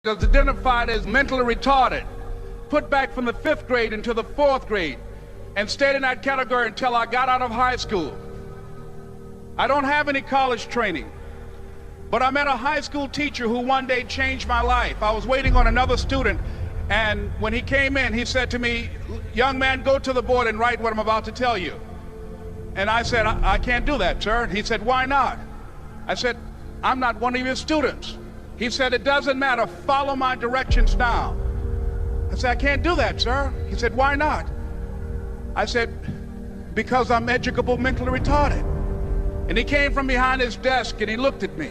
was identified as mentally retarded, put back from the 5th grade into the 4th grade, and stayed in that category until I got out of high school. I don't have any college training, but I met a high school teacher who one day changed my life. I was waiting on another student, and when he came in, he said to me, "Young man, go to the board and write what I'm about to tell you." And I said, I can't do that, sir. He said, "Why not?" I said, "I'm not one of your students." He said, "It doesn't matter, follow my directions now." I said, "I can't do that, sir." He said, "Why not?" I said, "Because I'm educable mentally retarded." And he came from behind his desk and he looked at me.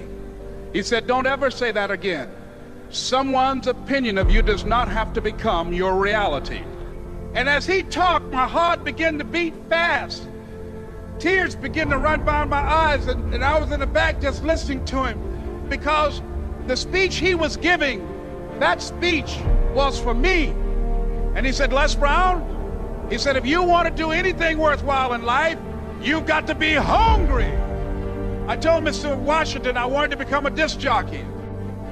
He said, "Don't ever say that again. Someone's opinion of you does not have to become your reality." And as he talked, my heart began to beat fast. Tears began to run down my eyes, and I was in the back just listening to him, because the speech he was giving, that speech was for me. And he said, "Les Brown," he said, "if you want to do anything worthwhile in life, you've got to be hungry." I told Mr. Washington I wanted to become a disc jockey.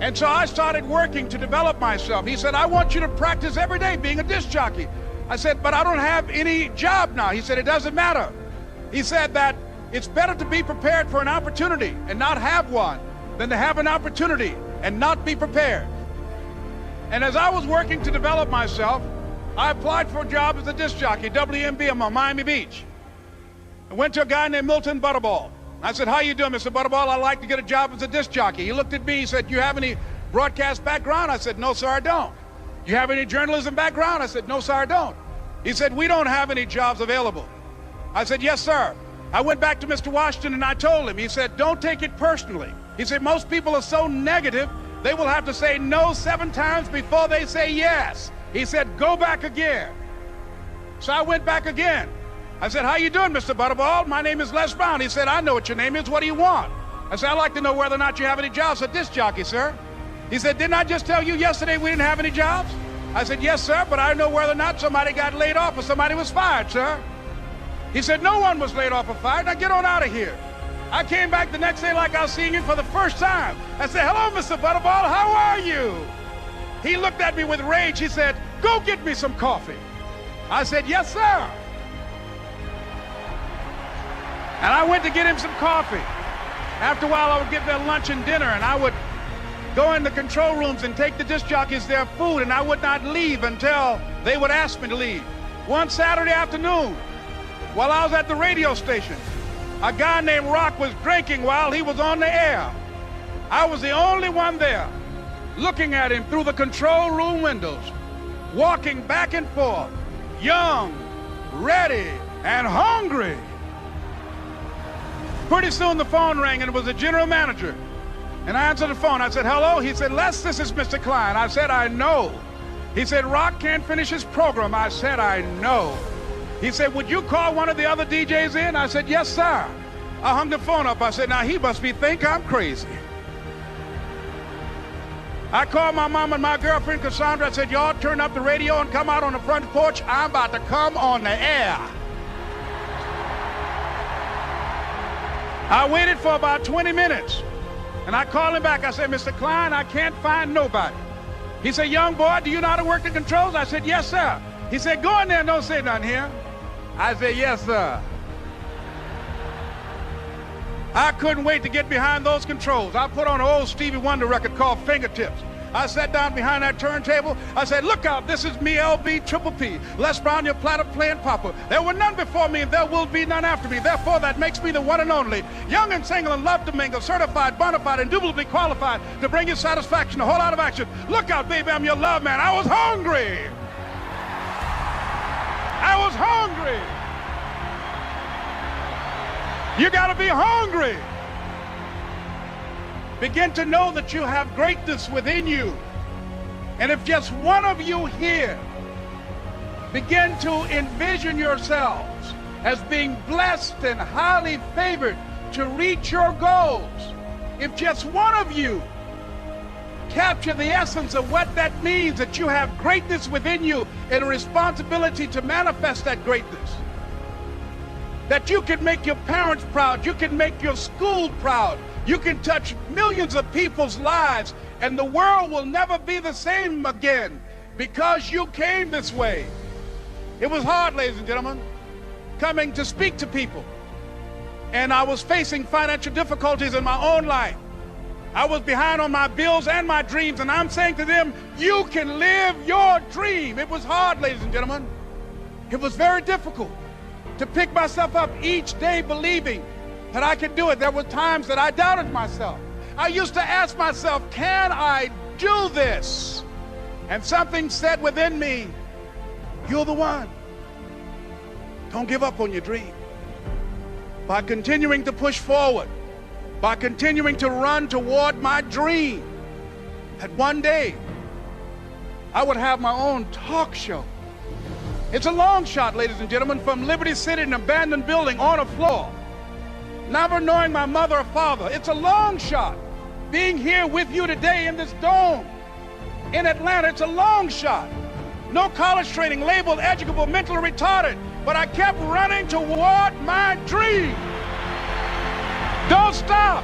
And so I started working to develop myself. He said, "I want you to practice every day being a disc jockey." I said, "But I don't have any job now." He said, "It doesn't matter." He said that it's better to be prepared for an opportunity and not have one than to have an opportunity and not be prepared. And as I was working to develop myself, I applied for a job as a disc jockey, WMB, on Miami Beach. I went to a guy named Milton Butterball. I said, "How you doing, Mr. Butterball? I'd like to get a job as a disc jockey." He looked at me, he said, "You have any broadcast background?" I said, "No, sir, I don't." "You have any journalism background?" I said, "No, sir, I don't." He said, "We don't have any jobs available." I said, "Yes, sir." I went back to Mr. Washington and I told him. He said, "Don't take it personally." He said, "Most people are so negative, they will have to say no 7 times before they say yes." He said, "Go back again." So I went back again. I said, "How you doing, Mr. Butterball? My name is Les Brown." He said, "I know what your name is. What do you want?" I said, "I'd like to know whether or not you have any jobs as a disc jockey, sir." He said, "Didn't I just tell you yesterday we didn't have any jobs?" I said, "Yes, sir, but I know whether or not somebody got laid off or somebody was fired, sir." He said, "No one was laid off or fired. Now get on out of here." I came back the next day like I was seeing him for the first time. I said, "Hello, Mr. Butterball, how are you?" He looked at me with rage. He said, "Go get me some coffee." I said, "Yes, sir." And I went to get him some coffee. After a while, I would get their lunch and dinner, and I would go in the control rooms and take the disc jockeys their food, and I would not leave until they would ask me to leave. One Saturday afternoon, while I was at the radio station, a guy named Rock was drinking while he was on the air. I was the only one there, looking at him through the control room windows, walking back and forth, young, ready, and hungry. Pretty soon the phone rang, and it was the general manager. And I answered the phone. I said, "Hello?" He said, "Les, this is Mr. Klein." I said, "I know." He said, "Rock can't finish his program." I said, "I know." He said, "Would you call one of the other DJs in?" I said, "Yes, sir." I hung the phone up. I said, "Now he must think I'm crazy." I called my mom and my girlfriend, Cassandra. I said, "Y'all turn up the radio and come out on the front porch. I'm about to come on the air." I waited for about 20 minutes, and I called him back. I said, "Mr. Klein, I can't find nobody." He said, "Young boy, do you know how to work the controls?" I said, "Yes, sir." He said, "Go in there and don't say nothing here." I said, "Yes, sir." I couldn't wait to get behind those controls. I put on an old Stevie Wonder record called Fingertips. I sat down behind that turntable. I said, "Look out, this is me, LB Triple P, Les Brown, your platter playing papa. There were none before me, and there will be none after me. Therefore, that makes me the one and only. Young and single and love to mingle, certified, bona fide, indubitably qualified to bring you satisfaction, a whole lot of action. Look out, baby, I'm your love man." I was hungry. I was hungry. You got to be hungry. Begin to know that you have greatness within you. And if just one of you here begin to envision yourselves as being blessed and highly favored to reach your goals, if just one of you capture the essence of what that means, that you have greatness within you and a responsibility to manifest that greatness, that you can make your parents proud, you can make your school proud, you can touch millions of people's lives And the world will never be the same again because you came this way. It was hard, ladies and gentlemen, coming to speak to people. And I was facing financial difficulties in my own life. I was behind on my bills and my dreams, and I'm saying to them, you can live your dream. It was hard, ladies and gentlemen. It was very difficult to pick myself up each day believing that I could do it. There were times that I doubted myself. I used to ask myself, can I do this? And something said within me, you're the one. Don't give up on your dream. By continuing to push forward, by continuing to run toward my dream, that one day I would have my own talk show. It's a long shot, ladies and gentlemen, from Liberty City, an abandoned building on a floor, never knowing my mother or father. It's a long shot. Being here with you today in this dome in Atlanta, it's a long shot. No college training, labeled educable, mentally retarded, but I kept running toward my dream. Don't stop.